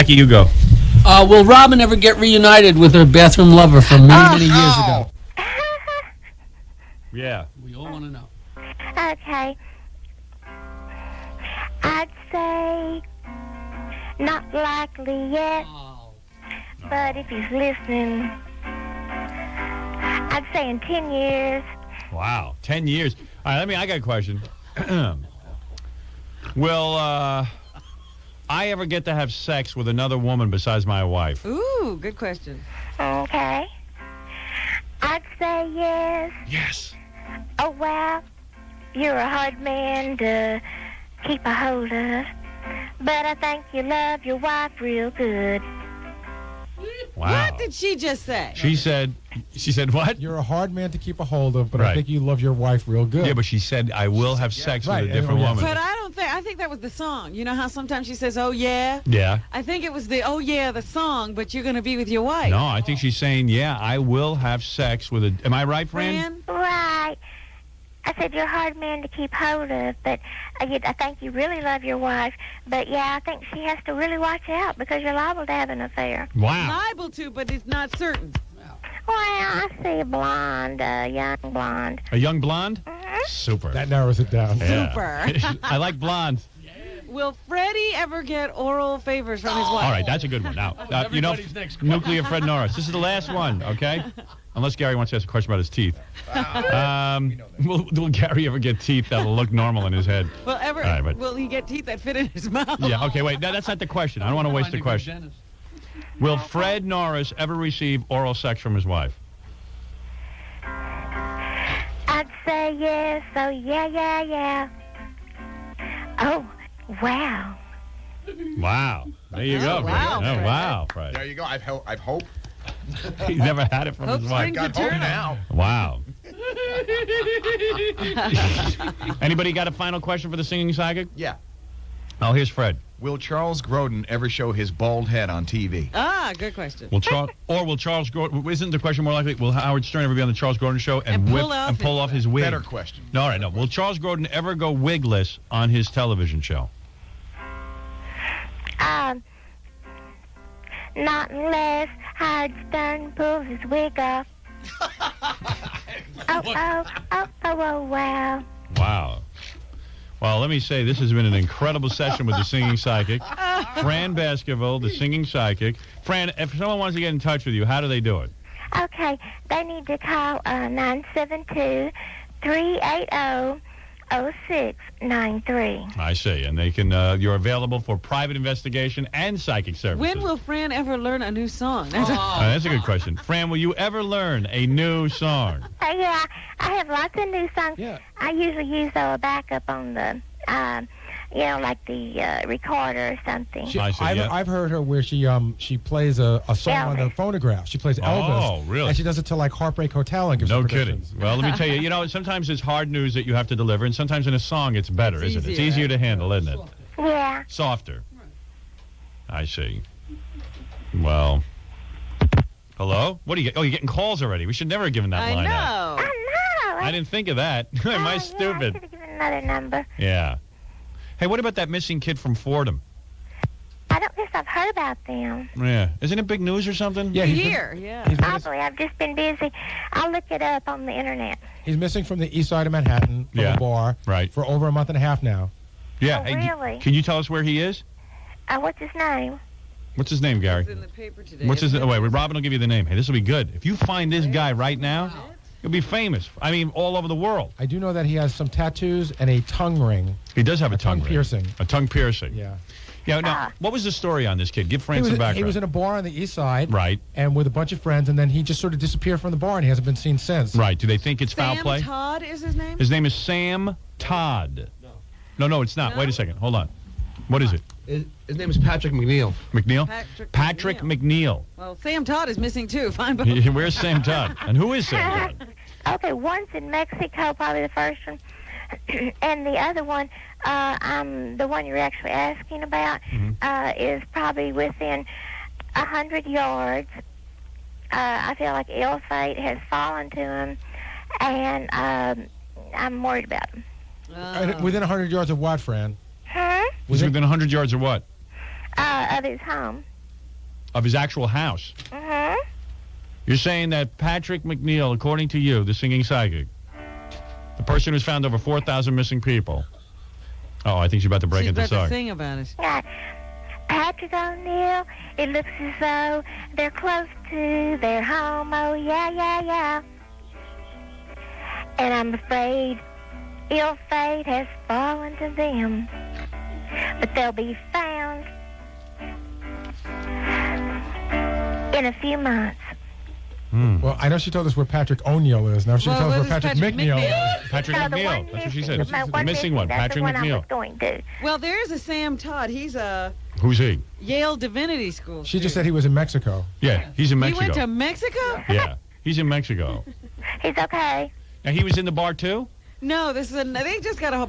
Jackie, you go. Will Robin ever get reunited with her bathroom lover from many years ago? Yeah. We all want to know. Okay. I'd say not likely yet, but if he's listening, I'd say in 10 years. Wow, 10 years. All right, I got a question. Will I ever get to have sex with another woman besides my wife? Ooh, good question. Okay. I'd say yes. Yes. Oh, well, you're a hard man to keep a hold of, but I think you love your wife real good. Wow. What did she just say? She said what? You're a hard man to keep a hold of, but Right. I think you love your wife real good. Yeah, but she said, I will have sex with a different yeah. woman. But I think that was the song. You know how sometimes she says, oh, yeah? Yeah. I think it was the, oh, yeah, the song, but you're going to be with your wife. No, I think she's saying, yeah, I will have sex with a... Am I right, Fran? Right. I said you're a hard man to keep hold of, but I think you really love your wife. But, yeah, I think she has to really watch out because you're liable to have an affair. Wow. Liable to, but it's not certain. Well, I see a blonde, young blonde. A young blonde? Mhm. Super. That narrows it down. Yeah. Super. I like blondes. Will Freddie ever get oral favors from his wife? All right, that's a good one. Now, Everybody's next. Nuclear Fred Norris. This is the last one, okay? Unless Gary wants to ask a question about his teeth. Will Gary ever get teeth that will look normal in his head? Well, All right, but- will he get teeth that fit in his mouth? Yeah, okay, wait. No, that's not the question. I don't want to waste the question. Will Fred Norris ever receive oral sex from his wife? I'd say yes. So, yeah. Oh, wow. Wow. There you go, Fred. wow, Fred. Wow, Fred. There you go. I've hope. He's never had it from Hope his wife. springs Got hope eternal. now. Wow. Anybody got a final question for the singing psychic? Yeah. Oh, here's Fred. Will Charles Grodin ever show his bald head on TV? Ah, good question. Will Charles Grodin? Isn't the question more likely? Will Howard Stern ever be on the Charles Grodin show And and pull off his wig? Better question. No, all right, no. Will Charles Grodin ever go wigless on his television show? Not unless Howard Stern pulls his wig off. Oh, wow. Wow. Well, let me say, this has been an incredible session with the singing psychic. Fran Baskerville, the singing psychic. Fran, if someone wants to get in touch with you, how do they do it? Okay, they need to call 972-380-0693. I see. And they can, you're available for private investigation and psychic services. When will Fran ever learn a new song? That's a good question. Fran, will you ever learn a new song? Yeah, I have lots of new songs. Yeah. I usually use a backup on the, like the recorder or something. I see, yeah. I've heard her where she plays a song on the Elvis. phonograph. She plays Elvis. Oh, really? And she does it to like Heartbreak Hotel and gives No her kidding. predictions. Well, let me tell you, sometimes it's hard news that you have to deliver, and sometimes in a song it's better, It's isn't it? It's easier, easier to handle, isn't it? Yeah. Softer. I see. Well, hello? What are you? Oh, you're getting calls already. We should never have given that I line out. know. I know. I didn't think of that. Am I Yeah, I stupid? should have given another number. Yeah. Hey, what about that missing kid from Fordham? I don't guess I've heard about them. Yeah. Isn't it big news or something? Yeah, he's Here, yeah. He's, Probably. I've just been busy. I'll look it up on the internet. he's missing from the east side of Manhattan from Yeah, a bar right. for over a month and a half now. Yeah. Oh, Hey, really? can you tell us where he is? What's his name? What's his name, Gary? It's in the paper today. What's his isn't name? it? Wait, Robin will give you the name. Hey, this will be good. If you find this guy right now, he'll be famous. I mean, all over the world. I do know that he has some tattoos and a tongue ring. He does have a tongue ring. piercing. A tongue piercing. Yeah. Yeah. Now, what was the story on this kid? Give He Fran was, some background. he was in a bar on the east side. Right. And with a bunch of friends, and then he just sort of disappeared from the bar, and he hasn't been seen since. Right. Do they think it's foul Sam play? Todd is his name? His name is Sam Todd. No, it's not. No? Wait a second. Hold on. What is it? His name is Patrick McNeil. McNeil? Patrick McNeil. Well, Sam Todd is missing too. Fine, but Where's Sam Todd? And who is Sam Todd? Okay, one's in Mexico, probably the first one. And the other one, the one you're actually asking about, is probably within 100 yards. I feel like ill fate has fallen to him, and I'm worried about him. Within 100 yards of what, Fran? Huh? Was he within 100 yards or what? Of his home. of his actual house. Mm-hmm. You're saying that Patrick McNeil, according to you, the singing psychic, the person who's found over 4,000 missing people. Oh, I think she's about to break She's into about to song. sing about it. Patrick O'Neill, it looks as though they're close to their home. Oh, yeah, yeah, yeah. And I'm afraid ill fate has fallen to them. But they'll be found in a few months. Well, I know she told us where Patrick O'Neill is. Now she Well, tells us where's where Patrick McNeil is. Patrick No, the McNeil. one That's what she said. missing- The missing one, that's Patrick the one I McNeil. was going to. Well, there's a Sam Todd. He's a Who's he? Yale Divinity School. She just said he was in Mexico. Yeah, he's in He Mexico. went to Mexico? Yeah, he's in Mexico. He's okay. Now, he was in the bar, too? No, this is they just got an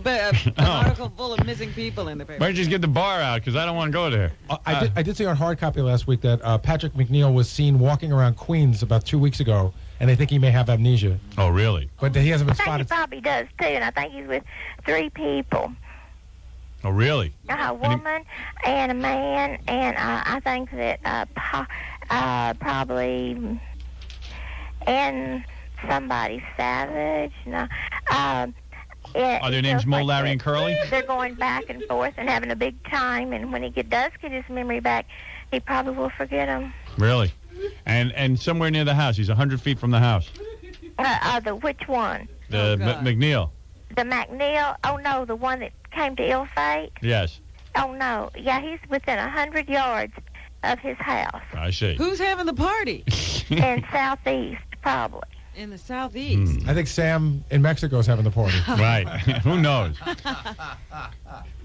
article full of missing people in the paper. Why don't you just get the bar out, because I don't want to go there. I did see on hard copy last week that Patrick McNeil was seen walking around Queens about 2 weeks ago, and they think he may have amnesia. Oh, really? But he hasn't I been think he spotted. probably does, too, and I think he's with 3 people. Oh, really? A woman and a man, and I think that probably and somebody savage. No, Are their names Mo, Larry, and Curly? They're going back and forth and having a big time, and when he does get his memory back, he probably will forget him. Really? And somewhere near the house. He's 100 feet from the house. Which one? The God. McNeil. The McNeil? Oh, no, the one that came to ill fate? Yes, Oh, no. Yeah, he's within 100 yards of his house I see. Who's having the party? in southeast, probably. In the southeast. I think Sam in Mexico is having the party. Right. Who knows?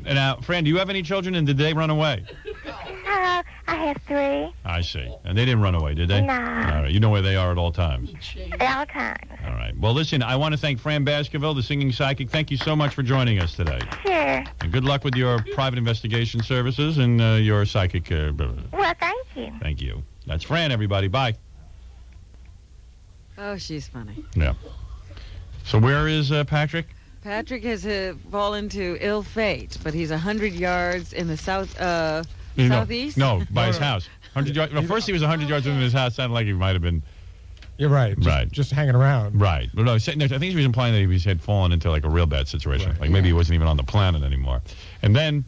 Now, Fran, do you have any children, and did they run away? I have 3. I see. And they didn't run away, did they? No. All right. You know where they are at all times. All times. All right. Well, listen, I want to thank Fran Baskerville, the singing psychic. Thank you so much for joining us today. Sure. And good luck with your private investigation services and your psychic. Well, thank you. Thank you. That's Fran, everybody. Bye. Oh, she's funny. Yeah. So where is Patrick? Patrick has fallen to ill fate, but he's 100 yards in the No, southeast? No, by his house. 100 yards. Well, first he was 100 yards from his house. Sounded like he might have been. You're right. Right. Just hanging around. Right. But no, I think he was implying that he had fallen into like a real bad situation. Right. Like maybe he wasn't even on the planet anymore. And then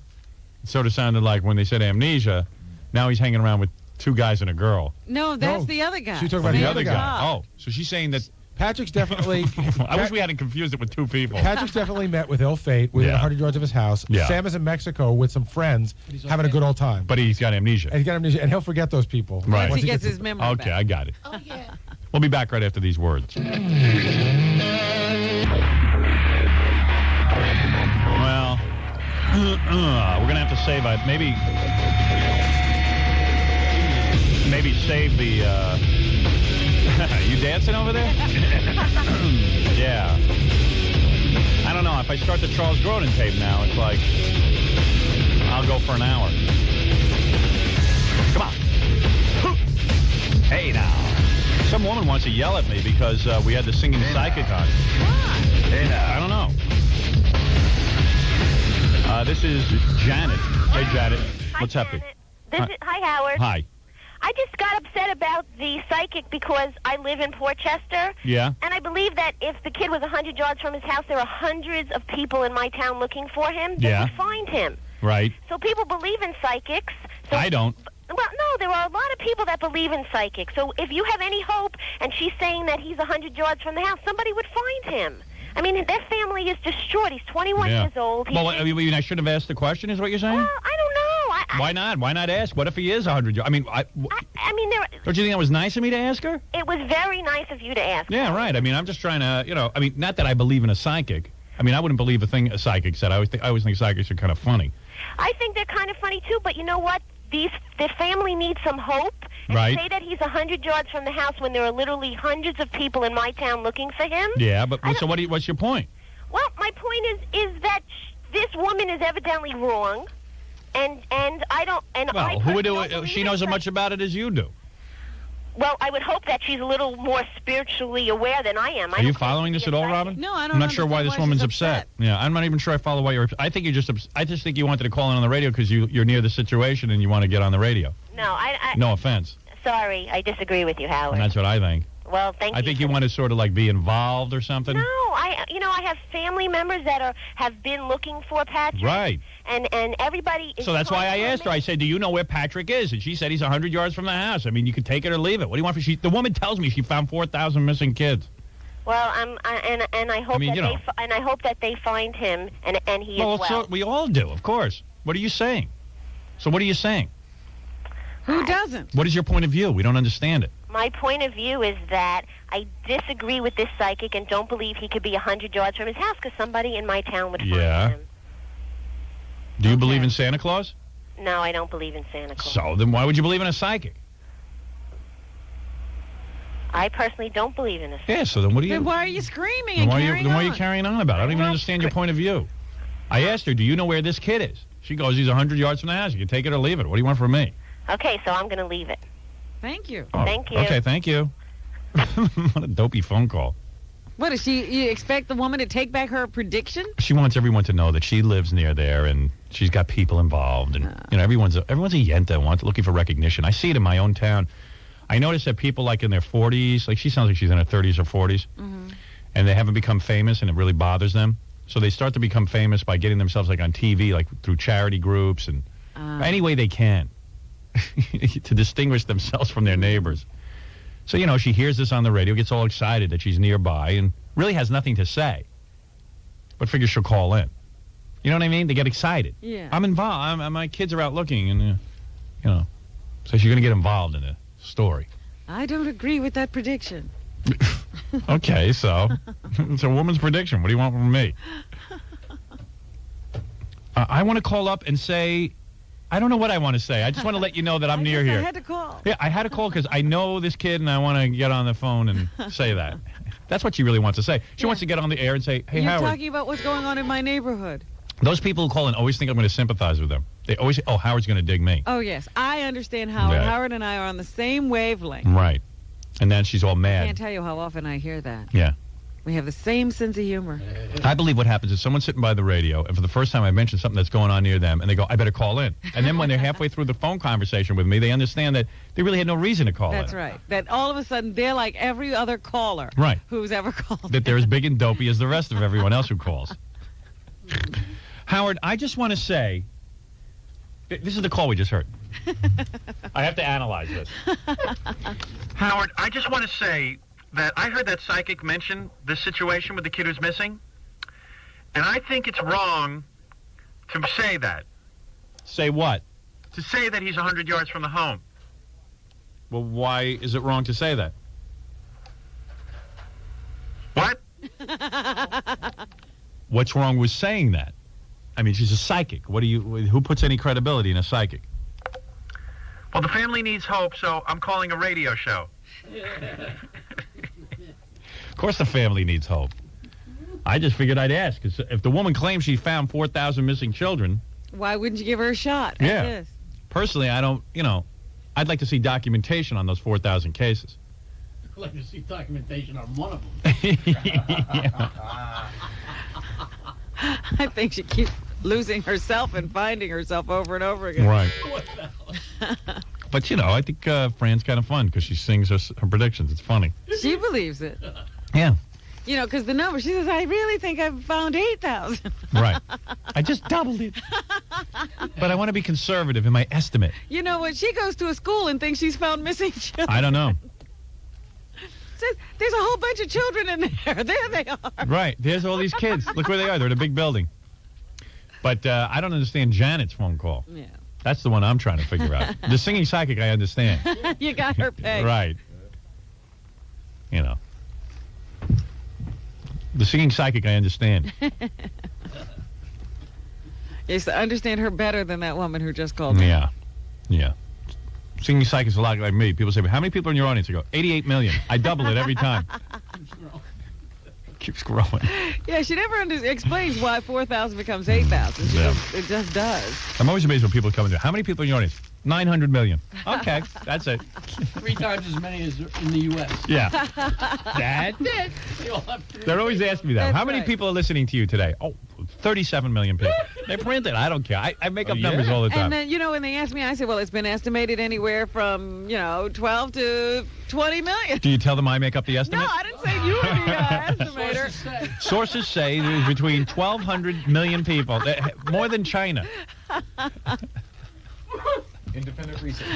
it sort of sounded like when they said amnesia, now he's hanging around with 2 guys and a girl. No, that's No. the other guy. She's talking about The the other other guy. guy. Oh, so she's saying that. Patrick's definitely. I wish we hadn't confused it with 2 people. Patrick's definitely met with ill fate within Yeah. 100 yards of his house. Yeah. Sam is in Mexico with some friends having a good old time. But he's got amnesia. And he's got amnesia, and he'll forget those people. Right. Once he gets his memory Okay, back. I got it. Oh, yeah. We'll be back right after these words. Well, we're going to have to save it. Maybe save the... You dancing over there? Yeah. I don't know. If I start the Charles Grodin tape now, it's like... I'll go for an hour. Come on. Hey, now. Some woman wants to yell at me because we had the singing psychic on. Hey, now. I don't know. This is Janet. Hey, Janet. What's happening? Hi, Howard. Hi. I just got upset about the psychic because I live in Portchester. Yeah? And I believe that if the kid was 100 yards from his house, there are hundreds of people in my town looking for him. They Yeah. would find him. Right. So people believe in psychics. So, I don't. Well, no, there are a lot of people that believe in psychics. So if you have any hope, and she's saying that he's 100 yards from the house, somebody would find him. I mean, their family is distraught. He's 21 Yeah. years old. Well, I mean, I should have asked the question, is what you're saying? Well, I don't know. Why not? Why not ask? What if he is 100 yards? I mean, I mean, don't you think that was nice of me to ask her? it was very nice of you to ask. Yeah, right. I mean, I'm just trying to, I mean, not that I believe in a psychic. I mean, I wouldn't believe a thing a psychic said. I always think psychics are kind of funny. I think they're kind of funny, too, but you know what? The family needs some hope. And Right. to say that he's 100 yards from the house when there are literally hundreds of people in my town looking for him. Yeah, but so what's your point? Well, my point is that this woman is evidently wrong, and I don't. And Well, I who would personally do don't it? She believe knows in as much about it as you do. Well, I would hope that she's a little more spiritually aware than I am. Are you following this at all, Robin? No, I don't I'm not sure why understand this why woman's she's upset. upset. Yeah, I'm not even sure I follow why you're upset. I think I just think you wanted to call in on the radio because you're near the situation and you want to get on the radio. No, I No offense. sorry, I disagree with you, Howard. And that's what I think. Well, thank you. I think you want to sort of like be involved or something. No, I have family members that have been looking for Patrick. Right. And everybody is So that's why I calling asked her. me. I said, do you know where Patrick is? And she said he's 100 yards from the house. I mean, you could take it or leave it. What do you want? The woman tells me she found 4,000 missing kids. Well, I hope I hope that they find him and he is well. So we all do, of course. What are you saying? So what are you saying? Who doesn't? What is your point of view? We don't understand it. My point of view is that I disagree with this psychic and don't believe he could be 100 yards from his house because somebody in my town would find him. Do you believe in Santa Claus? No, I don't believe in Santa Claus. So then why would you believe in a psychic? I personally don't believe in a psychic. Yeah, so then what are you... Then why are you screaming Then and why carrying are on? you carrying on about it? I don't even understand your point of view. I asked her, do you know where this kid is? She goes, he's 100 yards from the house. You can take it or leave it. What do you want from me? Okay, so I'm going to leave it. Thank you. Oh, Thank you. Okay, thank you. What a dopey phone call. What is she? You expect the woman to take back her prediction? She wants everyone to know that she lives near there and she's got people involved. And, everyone's a yenta looking for recognition. I see it in my own town. I notice that people like in their 40s, like she sounds like she's in her 30s or 40s, and they haven't become famous and it really bothers them. So they start to become famous by getting themselves like on TV, like through charity groups and any way they can to distinguish themselves from their neighbors. So, she hears this on the radio, gets all excited that she's nearby and really has nothing to say, but figures she'll call in. You know what I mean? They get excited. Yeah. I'm involved. My kids are out looking and, so she's going to get involved in the story. I don't agree with that prediction. Okay, so it's a woman's prediction. What do you want from me? I want to call up and say, I don't know what I want to say. I just want to let you know that I'm near here. I had to call. Yeah, I had to call because I know this kid and I want to get on the phone and say that. That's what she really wants to say. She wants to get on the air and say, hey, You're Howard. talking about what's going on in my neighborhood. Those people who call in always think I'm going to sympathize with them. They always say, oh, Howard's going to dig me. Oh, yes. I understand Howard. Right. Howard and I are on the same wavelength. Right. And then she's all I mad. can't tell you how often I hear that. Yeah. We have the same sense of humor. I believe what happens is someone's sitting by the radio, and for the first time I mention something that's going on near them, and they go, I better call in. And then when they're halfway through the phone conversation with me, they understand that they really had no reason to call in. That's right. That all of a sudden they're like every other caller Right. who's ever called. That they're as big and dopey as the rest of everyone else who calls. Howard, I just want to say, this is the call we just heard. I have to analyze this. Howard, I just want to say that I heard that psychic mention this situation with the kid who's missing, and I think it's wrong to say that. Say what? To say that he's 100 yards from the home. Well, why is it wrong to say that? What? What's wrong with saying that? I mean, she's a psychic. Who puts any credibility in a psychic? Well, the family needs hope, so I'm calling a radio show. Of course the family needs hope. I just figured I'd ask, because if the woman claims she found 4,000 missing children... Why wouldn't you give her a shot? Yeah. Yes. Personally, I don't, I'd like to see documentation on those 4,000 cases. I'd like to see documentation on one of them. Yeah. I think she keeps losing herself and finding herself over and over again. Right. What the hell? But, I think Fran's kind of fun because she sings her predictions. It's funny. She believes it. Yeah. Because the number, she says, I really think I've found 8,000. Right. I just doubled it. But I want to be conservative in my estimate. You know what? She goes to a school and thinks she's found missing children. I don't know. Says, there's a whole bunch of children in there. There they are. Right. There's all these kids. Look where they are. They're in a big building. But I don't understand Janet's phone call. Yeah. That's the one I'm trying to figure out. The singing psychic, I understand. You got her pegged. Right. The singing psychic, I understand. Yes, I understand her better than that woman who just called me. Yeah. Yeah. Singing psychic is a lot like me. People say, how many people are in your audience? I go, 88 million. I double it every time. Keeps growing. Yeah, she never explains why 4,000 becomes 8,000. It just does. I'm always amazed when people come and say, how many people in your audience? 900 million. Okay, that's it. 3 times as many as in the U.S. Yeah. That's it. They're always asking me that. That's How many right. people are listening to you today? Oh, 37 million people. They print it. I don't care. I make up numbers all the time. And then, you know, when they ask me, I say, well, it's been estimated anywhere from, 12 to 20 million. Do you tell them I make up the estimate? No, I didn't say you were the estimator. Sources say there's between 1,200 million people. More than China. Independent research.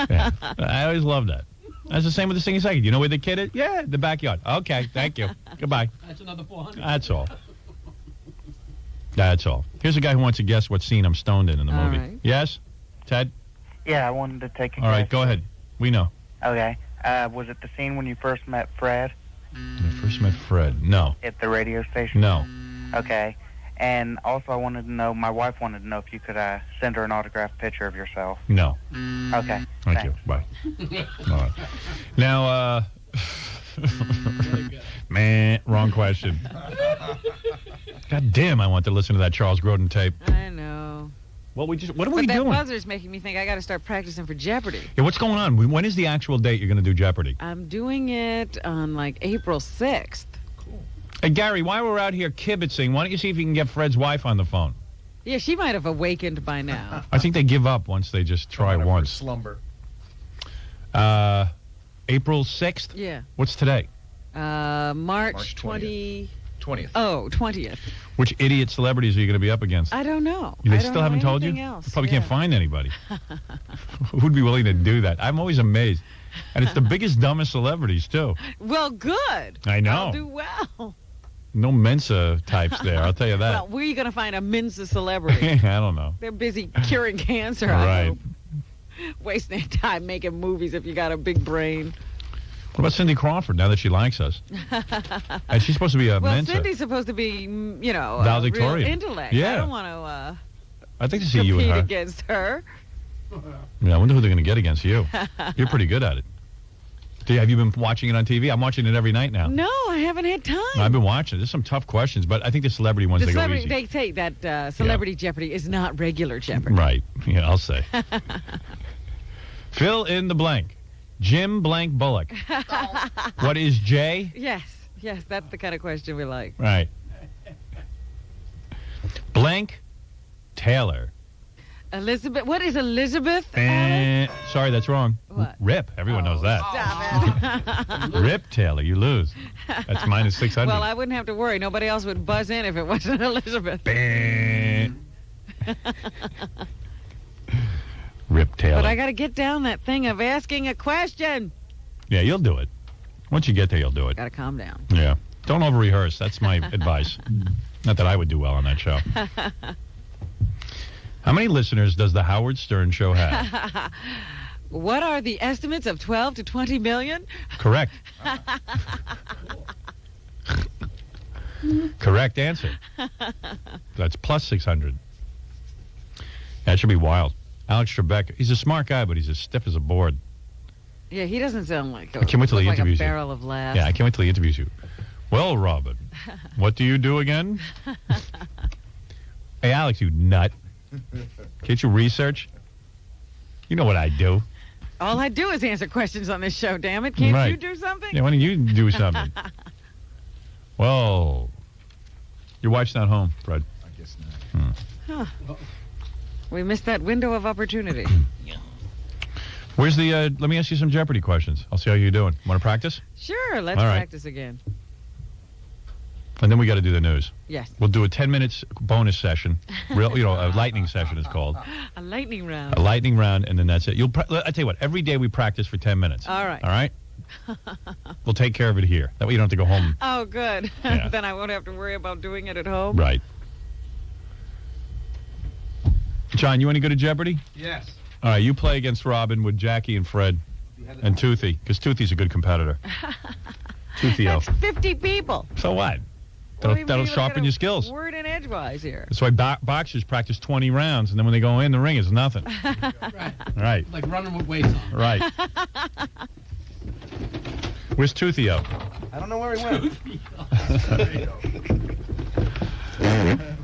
Yeah. I always love that. That's the same with the singing second. You know where the kid is? Yeah, the backyard. Okay, thank you. Goodbye. That's another 400. That's all. That's all. Here's a guy who wants to guess what scene I'm stoned in the All movie. right. Yes? Ted? Yeah, I wanted to take a All right, guess. go ahead. We know. Okay. Was it the scene when you first met Fred When I first met Fred. No. at the radio station? No. Okay. And also, I wanted to know, my wife wanted to know if you could send her an autographed picture of yourself. No. Okay. Thank you. Bye. All right. Now, man, wrong question. God damn, I want to listen to that Charles Grodin tape. I know. What are we But that doing? buzzer's making me think I got to start practicing for Jeopardy. Yeah, what's going on? When is the actual date you're going to do Jeopardy? I'm doing it on, like, April 6th. Hey, Gary, while we're out here kibitzing, why don't you see if you can get Fred's wife on the phone? Yeah, she might have awakened by now. I think they give up once they just try once. Slumber. April 6th? Yeah. What's today? March 20th. 20th. Oh, 20th. Which idiot celebrities are you going to be up against? I don't know. They I still don't haven't know told you? anything else. You probably Yeah. can't find anybody. Who'd be willing to do that? I'm always amazed. And it's the biggest, dumbest celebrities, too. Well, good. I know. I'll do well. No Mensa types there, I'll tell you that. Well, where are you going to find a Mensa celebrity? I don't know. They're busy curing cancer, I Right. hope. Wasting their time making movies if you got a big brain. What about Cindy Crawford, now that she likes us? And she's supposed to be a Well, Mensa. Cindy's supposed to be, Valedictorian. real intellect. Yeah. I don't want to I'd like to see you and compete her. against her. Yeah, I wonder who they're going to get against you. You're pretty good at it. Have you been watching it on TV? I'm watching it every night now. No, I haven't had time. I've been watching. There's some tough questions, but I think the celebrity ones, The they go celebrity, easy. they say that Celebrity Jeopardy is not regular Jeopardy. Right. Yeah, I'll say. Fill in the blank. Jim blank Bullock. What is J? Yes, that's the kind of question we like. Right. Blank Taylor. Elizabeth, what is Elizabeth? Alex? Sorry, that's wrong. What? Rip. Everyone knows that. Stop it. Rip Taylor, you lose. That's minus 600. Well, I wouldn't have to worry. Nobody else would buzz in if it wasn't Elizabeth. Rip Taylor. But I got to get down that thing of asking a question. Yeah, you'll do it. Once you get there, you'll do it. Got to calm down. Yeah. Don't over-rehearse. That's my advice. Not that I would do well on that show. How many listeners does the Howard Stern show have? What are the estimates of 12 to 20 million? Correct. Correct answer. That's plus 600. That should be wild. Alex Trebek, he's a smart guy, but he's as stiff as a board. Yeah, he doesn't sound like I can't wait till he like interviews a you. barrel of laughs. Yeah, I can't wait till he interviews you. Well, Robin, what do you do again? Hey, Alex, you nut. Can't you research? You know what I do. All I do is answer questions on this show, damn it. Can't Right. you do something? Yeah, why don't you do something? Well, your wife's not home, Fred. I guess not. Huh. We missed that window of opportunity. Where's the, let me ask you some Jeopardy questions. I'll see how you're doing. Want to practice? Sure, let's All right. practice again. And then we got to do the news. Yes. We'll do a 10 minutes bonus session. A lightning session is called. A lightning round. A lightning round, and then that's it. I tell you what, every day we practice for 10 minutes. All right. All right? We'll take care of it here. That way you don't have to go home. Oh, good. Yeah. Then I won't have to worry about doing it at home. Right. John, you any good at Jeopardy? Yes. All right, you play against Robin with Jackie and Fred and Toothy, because Toothy's a good competitor. Toothy-o. That's 50 people. So what? What do you That'll mean? sharpen your skills. Word and edgewise here. That's why boxers practice 20 rounds, and then when they go in, the ring is nothing. Right. Right. Like running with weights on. Right. Where's Toothy-o? I don't know where he went.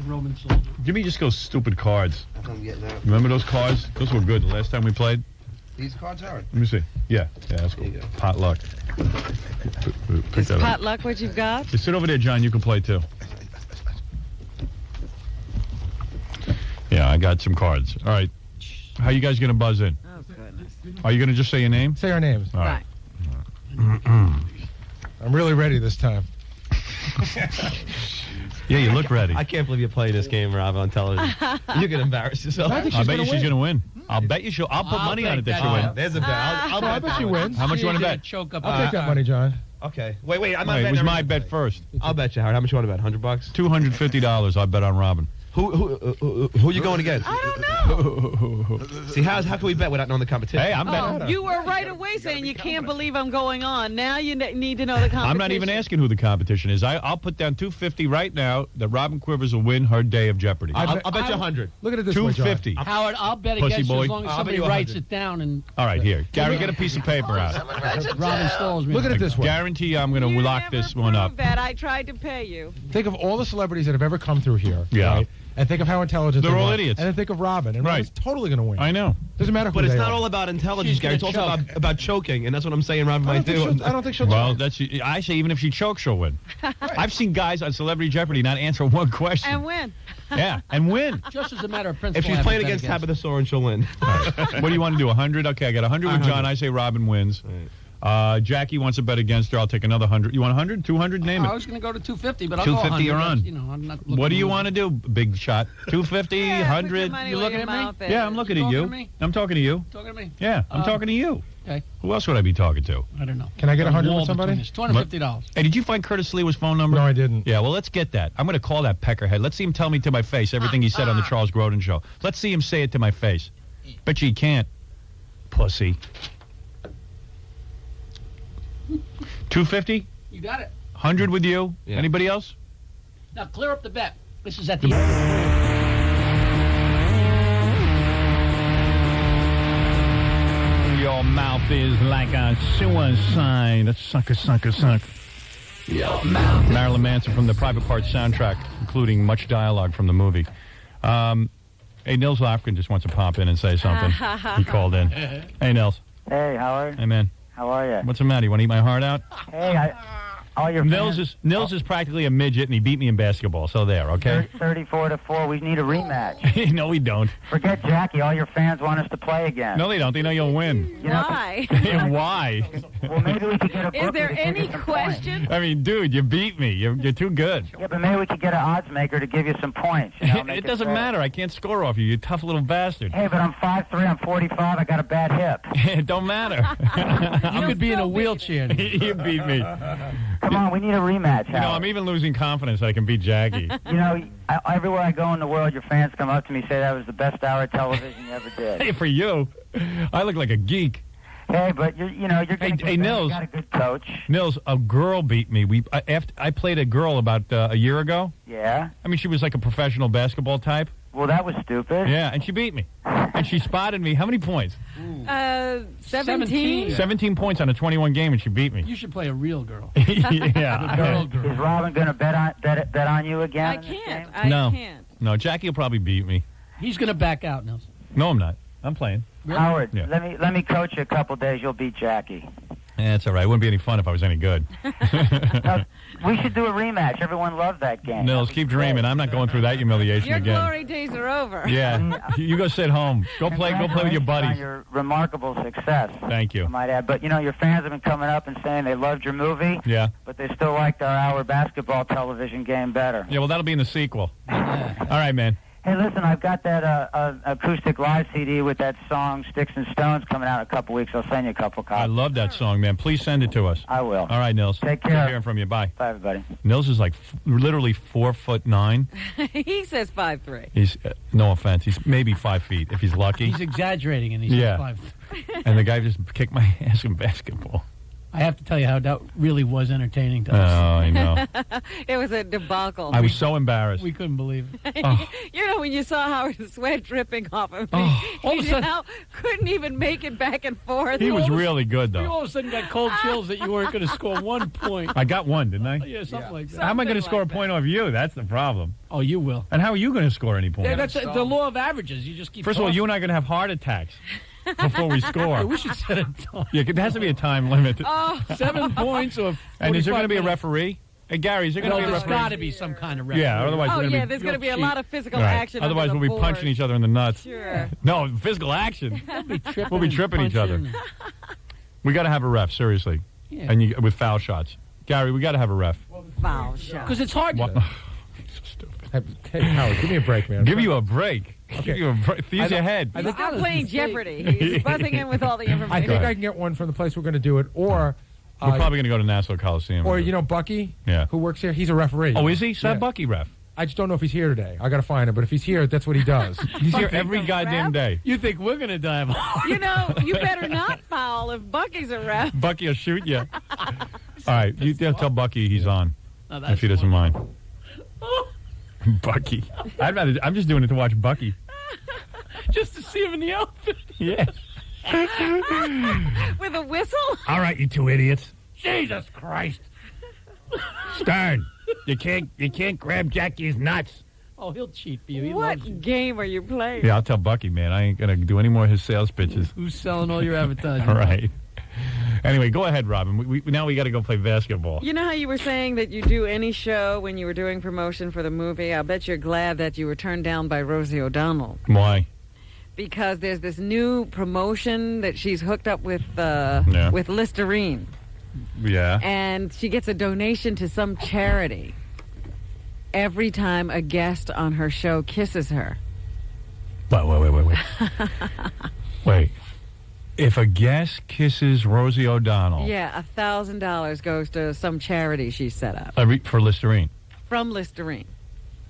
Roman soldier. Give me just those stupid cards. I'm getting out. Remember those cards? Those were good the last time we played. These cards are. Let me see. Yeah, that's cool. There you go. Pot luck. Pick Is that pot up. luck what you've got? Just sit over there, John. You can play too. Yeah, I got some cards. All right. How you guys going to buzz in? Oh, goodness. Are you going to just say your name? Say our names. All right. I'm really ready this time. Yeah, you look ready. I can't believe you're playing this game, Rob, on television. You're going to embarrass yourself. I think I she's bet you gonna she's win. going to win. I'll bet you I'll put money on it that she'll win. There's a bet. I bet she wins. How much you want to bet? Choke up. I'll take that money, John. Okay. Wait, I'm not Wait, it betting was my everything. bet first. I'll bet you, Howard. How much you want to bet? $100? $250 I bet on Robin. Who you going against? I don't know. See, how can we bet without knowing the competition? Hey, I'm betting. Oh, you were right away saying you can't believe I'm going on. Now you need to know the competition. I'm not even asking who the competition is. I'll put down $250 right now that Robin Quivers will win her day of Jeopardy. I'll bet you 100. Look at it this way, John. $250. Howard, I'll bet Pussy against you boy. as long as I'll bet somebody you writes 100. it down and All right, here. Gary, get a piece of paper out. Robin stalls me. Look at it this way. Guarantee I'm going to You lock never this one up. proved that. I tried to pay you. Think of all the celebrities that have ever come through here. Yeah. Right? And think of how intelligent They're they all are. idiots. And then think of Robin. And Right. Robin's totally going to win. I know. Doesn't matter who But it's they not are. all about intelligence, She's Gary. It's gonna also choke. about choking, and that's what I'm saying Robin I might do. don't think she'll Well, do I say even if she chokes, she'll win. I've seen guys on Celebrity Jeopardy not answer one question. And win. Yeah, and win. Just as a matter of principle. If she's playing against Tabitha Soren, she'll win. What do you want to do, 100? Okay, I got 100 with John. I say Robin wins. Jackie wants to bet against her. I'll take another 100. You want 100? 200? Name I it. was going to go to 250, but I'll 250 go 100. you're on. You know, I'm not What do you want to do, big shot? 250, 100? You looking at me? Yeah, I'm looking at talking you. to me? I'm talking to you. Talking to me? Yeah, I'm talking to you. Okay. Who else would I be talking to? I don't know. Can I get 100 Wall with somebody? between us. $250. Hey, did you find Curtis Lewa's phone number? No, I didn't. Yeah, well, let's get that. I'm going to call that peckerhead. Let's see him tell me to my face everything he said on the Charles Grodin show. Let's see him say it to my face. Bet you he can't. Pussy. 250? You got it. 100 with you? Yeah. Anybody else? Now clear up the bet. This is at the end. Your mouth is like a suicide. Sucker, sucker, sucker. Your mouth. Marilyn Manson from the Private Parts soundtrack, including much dialogue from the movie. Hey, Nils Lofgren just wants to pop in and say something. He called in. Hey, Nils. Hey, Howard. Hey, man. How are you? What's the matter? You want to eat my heart out? Hey, all your Nils is practically a midget, and he beat me in basketball. So there, okay? 34-4. We need a rematch. No, we don't. Forget Jackie. All your fans want us to play again. No, they don't. They know you'll win. Why? Why? Well, maybe we could get a. Is there bookie to give any you some question? I mean, dude, you beat me. You're too good. points. Yeah, but maybe we could get an odds maker to give you some points. You know, make It doesn't fair. matter. I can't score off you. You tough little bastard. Hey, but I'm 5'3". I'm 45. I got a bad hip. It don't matter. You could be in a wheelchair. You beat me. Come on, we need a rematch. You know, Howard. I'm even losing confidence I can beat Jackie. You know, everywhere I go in the world, your fans come up to me and say that was the best hour of television you ever did. Hey, for you, I look like a geek. Hey, but you're going to get Hey, better. Nils. You got a good coach. Nils, a girl beat me. I played a girl about a year ago. Yeah. I mean, she was like a professional basketball type. Well, that was stupid. Yeah, and she beat me. And she spotted me. How many points? 17. 17 points on a 21 game, and she beat me. You should play a real girl. Yeah. Girl. Is Robin going to bet on you again? I in this can't. game? No. I can't. No, Jackie will probably beat me. He's going to back out, Nelson. No, I'm not. I'm playing. Really? Howard, Yeah. let me coach you a couple days. You'll beat Jackie. Yeah, it's all right. It wouldn't be any fun if I was any good. We should do a rematch. Everyone loved that game. Nils, keep dreaming. I'm not going through that humiliation Your again. glory days are over. Yeah, you go sit home. Go play with your Congratulations buddies. on your remarkable success. Thank you. I might add. But, you know, your fans have been coming up and saying they loved your movie, Yeah. but they still liked our hour basketball television game better. Yeah, well, that'll be in the sequel. All right, man. Hey, listen, I've got that acoustic live CD with that song Sticks and Stones coming out in a couple weeks. I'll send you a couple I copies. love that song, man. Please send it to us. I will. All right, Nils. Take Good care. hearing from you. Bye. Bye, everybody. Nils is like literally 4'9". He says 5'3". He's no offense. He's maybe 5 feet if he's lucky. He's exaggerating, and he's Yeah. 5. And the guy just kicked my ass in basketball. I have to tell you how that really was entertaining to Oh, us. I know. It was a debacle. I was so embarrassed. We couldn't believe it. Oh. You know, when you saw Howard's sweat dripping off of me, Oh. All of a you sudden- know, couldn't even make it back and forth. He was really good, You though. all of a sudden got cold chills that you weren't going to score 1 point. I got one, didn't I? Yeah, something like that. How am I going to Something score like a point off you? That's the problem. Oh, you will. And how are you going to score any points? Yeah, that's the law of averages. You just keep. First of all, you and I are going to have heart attacks before we score. Hey, we should set a time. Yeah, there has to be a time limit. Oh, 7 points or. And is there going to be a 45 minutes. referee? Hey, Gary, is there going to be a there's referee? got to be some kind of referee. Yeah, otherwise Oh, we're gonna yeah, be... there's going to be a lot of physical Right. action. Otherwise, under we'll the be punching board. each other in the nuts. Sure. No, physical action. We'll be tripping each other. punching. We got to have a ref, seriously. Yeah. And with foul shots. Gary, we got to have a ref. Foul shot. Because it's hard. What? To Hey, Howard, give me a break, man. Give you a break. Okay. Give you a break. Use your head. I He's think not playing Jeopardy. He's buzzing in with all the information. I think I can get one from the place we're going to do it, or We're probably going to go to Nassau Coliseum. or you know Bucky, Yeah. who works here. He's a referee. Oh, is he? So Yeah. have Bucky ref. I just don't know if he's here today. I got to find him, but if he's here, that's what he does. He's here every goddamn day. You think we're going to dive off? You know, you better not foul if Bucky's a ref. Bucky will shoot you. All right, you tell Bucky he's on Oh, that's if he doesn't funny. mind. Bucky. I'm just doing it to watch Bucky. Just to see him in the outfit. Yeah. With a whistle? All right, you two idiots. Jesus Christ. Stern, you can't grab Jackie's nuts. Oh, he'll cheat for you. He loves you. What game are you playing? Yeah, I'll tell Bucky, man. I ain't going to do any more of his sales pitches. Who's selling all your advertising? All right. Anyway, go ahead, Robin. Now we got to go play basketball. You know how you were saying that you do any show when you were doing promotion for the movie? I bet you're glad that you were turned down by Rosie O'Donnell. Why? Because there's this new promotion that she's hooked up with Listerine. Yeah. And she gets a donation to some charity every time a guest on her show kisses her. Wait. Wait. If a guest kisses Rosie O'Donnell Yeah, $1,000 goes to some charity she set up for Listerine, from Listerine.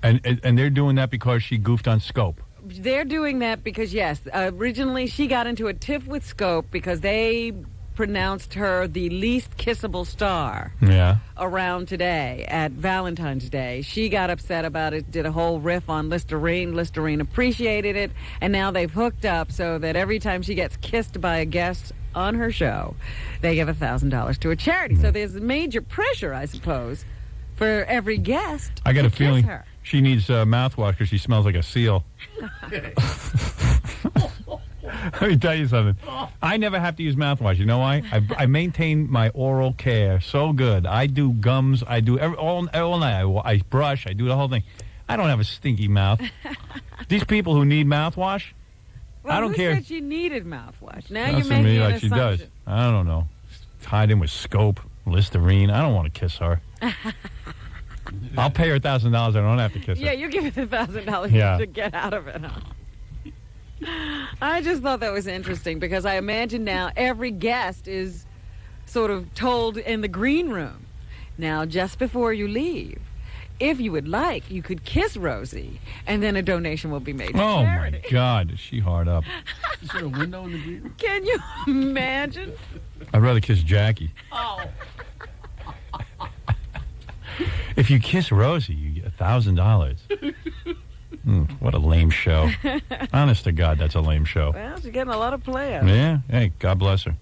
and they're doing that because she goofed on Scope. They're doing that because, yes, originally she got into a tiff with Scope because they pronounced her the least kissable star Yeah. around today at Valentine's Day. She got upset about it, did a whole riff on Listerine. Listerine appreciated it, and now they've hooked up so that every time she gets kissed by a guest on her show, they give $1,000 to a charity. So there's major pressure, I suppose, for every guest I got to a kiss feeling her. she needs mouthwash because she smells like a seal. Let me tell you something. I never have to use mouthwash. You know why? I maintain my oral care so good. I do gums. I do all night. I brush. I do the whole thing. I don't have a stinky mouth. These people who need mouthwash, Well, I don't who care. said she needed mouthwash? Now Sounds you're to making me an like she does. assumption. I don't know. Tied in with Scope, Listerine. I don't want to kiss her. I'll pay her $1,000. I don't have to kiss her. Yeah, you give it $1,000 Yeah. to get out of it, huh? I just thought that was interesting because I imagine now every guest is sort of told in the green room. Now, just before you leave, if you would like, you could kiss Rosie, and then a donation will be made to Oh, charity. my God. Is she hard up? Is there a window in the green room? Can you imagine? I'd rather kiss Jackie. Oh. If you kiss Rosie, you get $1,000. What a lame show. Honest to God, that's a lame show. Well, she's getting a lot of play out of it. Yeah. Hey, God bless her.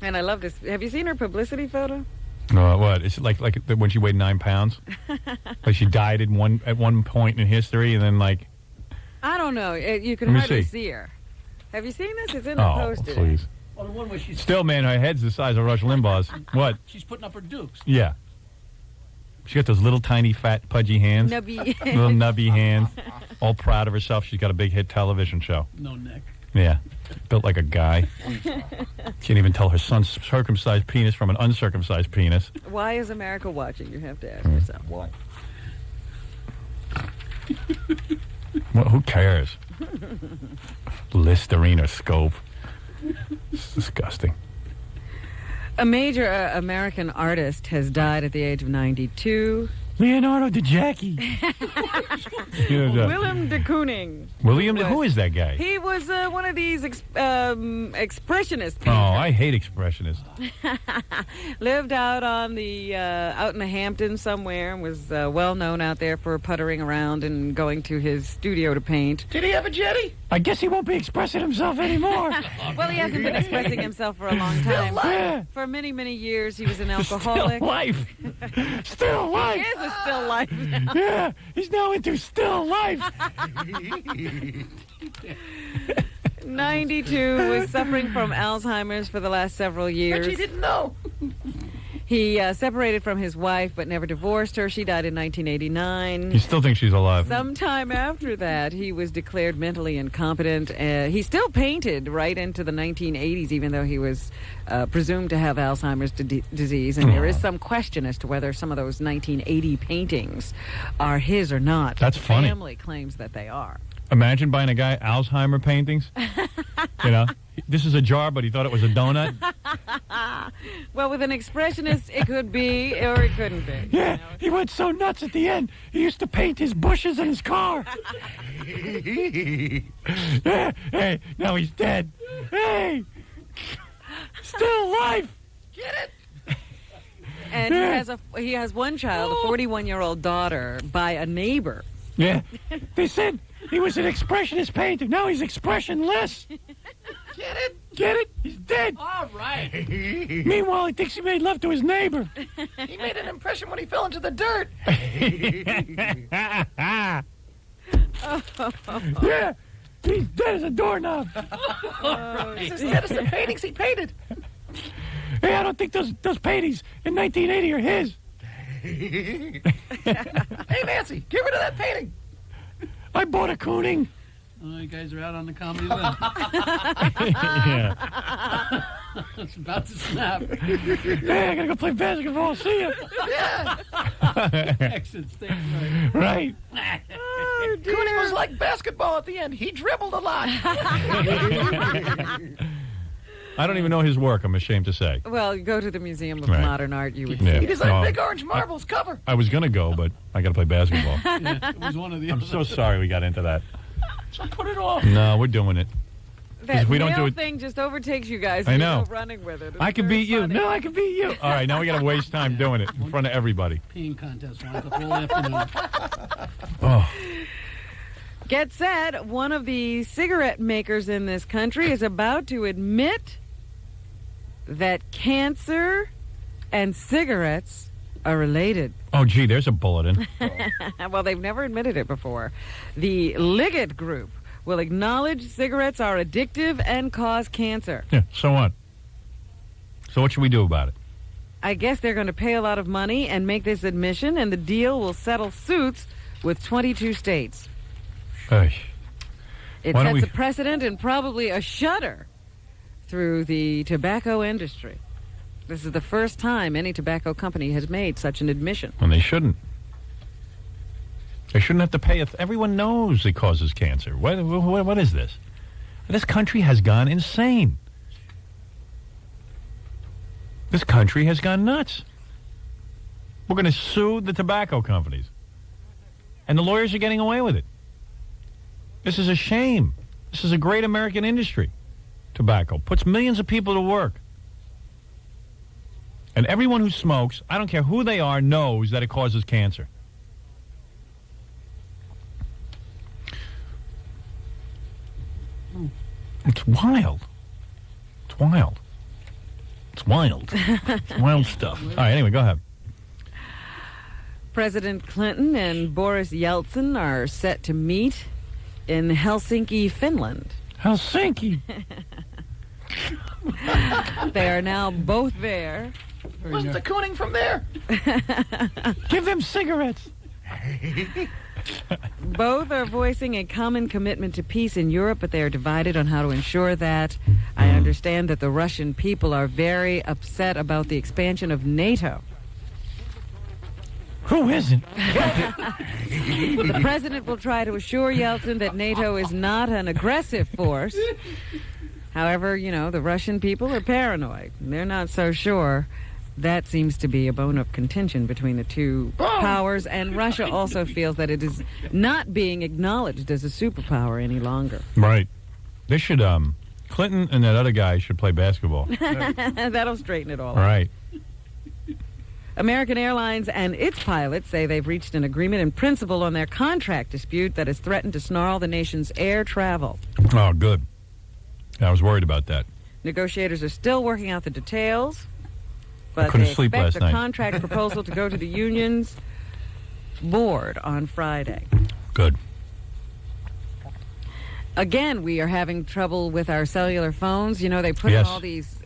And I love this. Have you seen her publicity photo? What? It's like when she weighed 9 pounds. Like she died at one point in history, and then like. I don't know. You can Let me hardly see. see her. Have you seen this? It's in the Oh, post today. please. Oh, the one where she's Still, man, her head's the size of Rush Limbaugh's. What? she's putting up her dukes. Yeah. She got those little tiny fat pudgy hands. Nubby. Little nubby hands. All proud of herself. She's got a big hit television show. No neck. Yeah. Built like a guy. Can't even tell her son's circumcised penis from an uncircumcised penis. Why is America watching? You have to ask yourself. Why? Well, who cares? Listerine or Scope. It's disgusting. A major American artist has died at the age of 92. Leonardo DiGiacchi. Willem de Kooning. William, who is that guy? He was one of these expressionist painters. Oh, I hate expressionists. Lived out on the out in the Hamptons somewhere and was well known out there for puttering around and going to his studio to paint. Did he have a jetty? I guess he won't be expressing himself anymore. Well, he hasn't been expressing himself for a long time. Yeah. For many, many years, he was an alcoholic. Still life. Still He life. is a still life now. Yeah, he's now into still life. 92, was suffering from Alzheimer's for the last several years. But she didn't know. He separated from his wife but never divorced her. She died in 1989. You still think she's alive? Sometime after that, he was declared mentally incompetent. He still painted right into the 1980s, even though he was presumed to have Alzheimer's disease. And there is some question as to whether some of those 1980 paintings are his or not. That's funny. The family claims that they are. Imagine buying a guy Alzheimer paintings. You know, this is a jar, but he thought it was a donut. Well, with an expressionist, it could be, or it couldn't be. Yeah, he went so nuts at the end. He used to paint his bushes in his car. Yeah, hey, now he's dead. Hey, still alive. Get it? And he has one child, a 41-year-old daughter, by a neighbor. Yeah, they said he was an expressionist painter. Now he's expressionless. Get it? Get it? He's dead. All right. Meanwhile, he thinks he made love to his neighbor. He made an impression when he fell into the dirt. Yeah, he's dead as a doorknob. He's as dead as the paintings he painted. Hey, I don't think those paintings in 1980 are his. Hey, Nancy, get rid of that painting. I bought a Kooning. Oh, you guys are out on the comedy limb. Yeah. It's about to snap. Hey, I gotta go play basketball. See ya. Yeah. Exit stage right. Right. Oh, dear. Cooning was like basketball at the end. He dribbled a lot. I don't even know his work, I'm ashamed to say. Well, you go to the Museum of Right. Modern Art, you would Yeah. He designed No. big orange marbles cover. I was going to go, but I got to play basketball. Yeah, it was one of the I'm other. so sorry we got into that. So put it off. No, we're doing it. That If we don't male do it- thing just overtakes you guys. I and know. You go running with it. It's I can very beat you. funny. No, I can beat you. All right, now we got to waste time doing it in front of everybody. Peeing contest went the whole afternoon. Oh, Get set. One of the cigarette makers in this country is about to admit that cancer and cigarettes are related. oh, gee, there's a bulletin. Well, they've never admitted it before. The Liggett Group will acknowledge cigarettes are addictive and cause cancer. Yeah, so what? So what should we do about it? I guess they're going to pay a lot of money and make this admission, and the deal will settle suits with 22 states. Hey, It Why don't sets we- a precedent and probably a shudder through the tobacco industry. This is the first time any tobacco company has made such an admission. and they shouldn't. They shouldn't have to pay. Everyone knows it causes cancer. What is this? This country has gone insane. This country has gone nuts. We're going to sue the tobacco companies. And the lawyers are getting away with it. This is a shame. This is a great American industry. Tobacco puts millions of people to work. And everyone who smokes, I don't care who they are, knows that it causes cancer. It's wild. It's wild. It's wild. It's wild stuff. All right, anyway, go ahead. President Clinton and Boris Yeltsin are set to meet in Helsinki, Finland. Helsinki. They are now both there. Wasn't the cooning from there? Give them cigarettes. Both are voicing a common commitment to peace in Europe, but they are divided on how to ensure that. I understand that the Russian people are very upset about the expansion of NATO. Who isn't? The president will try to assure Yeltsin that NATO is not an aggressive force. However, you know, the Russian people are paranoid. They're not so sure. That seems to be a bone of contention between the two powers, and Russia also feels that it is not being acknowledged as a superpower any longer. Right. They should, Clinton and that other guy should play basketball. That'll straighten it all All out. right. American Airlines and its pilots say they've reached an agreement in principle on their contract dispute that has threatened to snarl the nation's air travel. Oh, good. I was worried about that. Negotiators are still working out the details, but couldn't they sleep expect last the night. contract proposal to go to the union's board on Friday. Good. Again, we are having trouble with our cellular phones. You know, they put in Yes. all these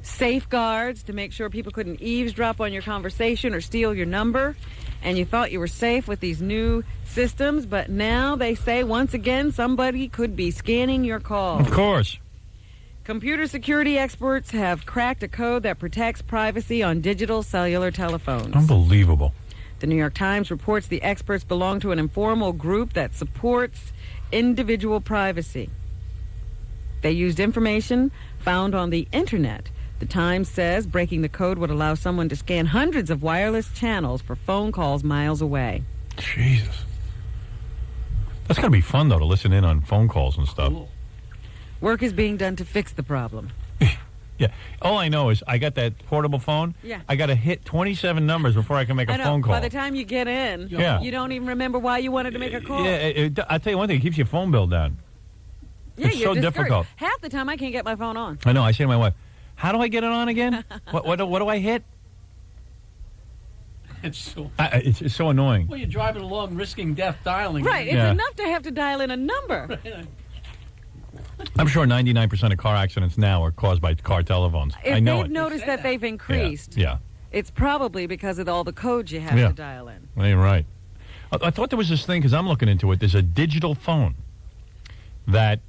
safeguards to make sure people couldn't eavesdrop on your conversation or steal your number. And you thought you were safe with these new systems, but now they say once again somebody could be scanning your calls. Of course. Computer security experts have cracked a code that protects privacy on digital cellular telephones. Unbelievable. The New York Times reports the experts belong to an informal group that supports individual privacy. They used information found on the Internet. The Times says breaking the code would allow someone to scan hundreds of wireless channels for phone calls miles away. Jesus. That's got to be fun, though, to listen in on phone calls and stuff. Cool. Work is being done to fix the problem. Yeah. All I know is I got that portable phone. Yeah. I got to hit 27 numbers before I can make a I know. phone call. By the time you get in, Yeah. you don't even remember why you wanted to make a call. Yeah, I'll tell you one thing. It keeps your phone bill down. Yeah, It's you're so discouraged. difficult. Half the time I can't get my phone on. I know. I say to my wife, how do I get it on again? what do I hit? It's so. It's so annoying. Well, you're driving along, risking death, dialing. Right. It's Yeah. enough to have to dial in a number. I'm sure 99% of car accidents now are caused by car telephones. If I know they've it. noticed that they've increased, Yeah. it's probably because of all the codes you have Yeah. to dial in. Yeah. You're right. I thought there was this thing, because I'm looking into it. There's a digital phone that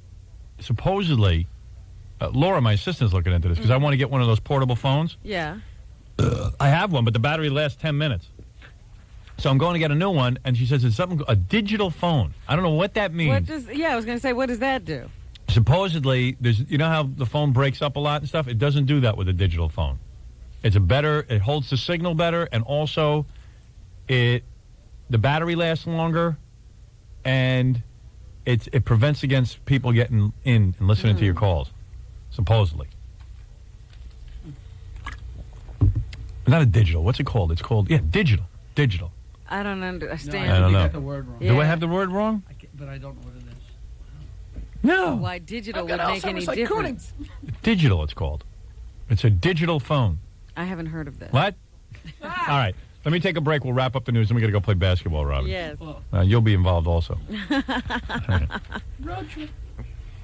supposedly, Laura, my assistant's looking into this, because I want to get one of those portable phones. Yeah. I have one, but the battery lasts 10 minutes. So I'm going to get a new one, and she says it's a digital phone. I don't know what that means. I was going to say, what does that do? Supposedly, you know how the phone breaks up a lot and stuff? It doesn't do that with a digital phone. It holds the signal better, and also the battery lasts longer, and it prevents against people getting in and listening to your calls, supposedly. Not a digital. What's it called? It's called, digital. Digital. I don't understand. I don't know. You got the word wrong. Do I have the word wrong? But I don't know what it is. No. Why digital would make any like difference. Digital, it's called. It's a digital phone. I haven't heard of this. What? All right. Let me take a break. We'll wrap up the news, and we got to go play basketball, Robin. Yes. You'll be involved also. Road trip.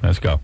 Let's go.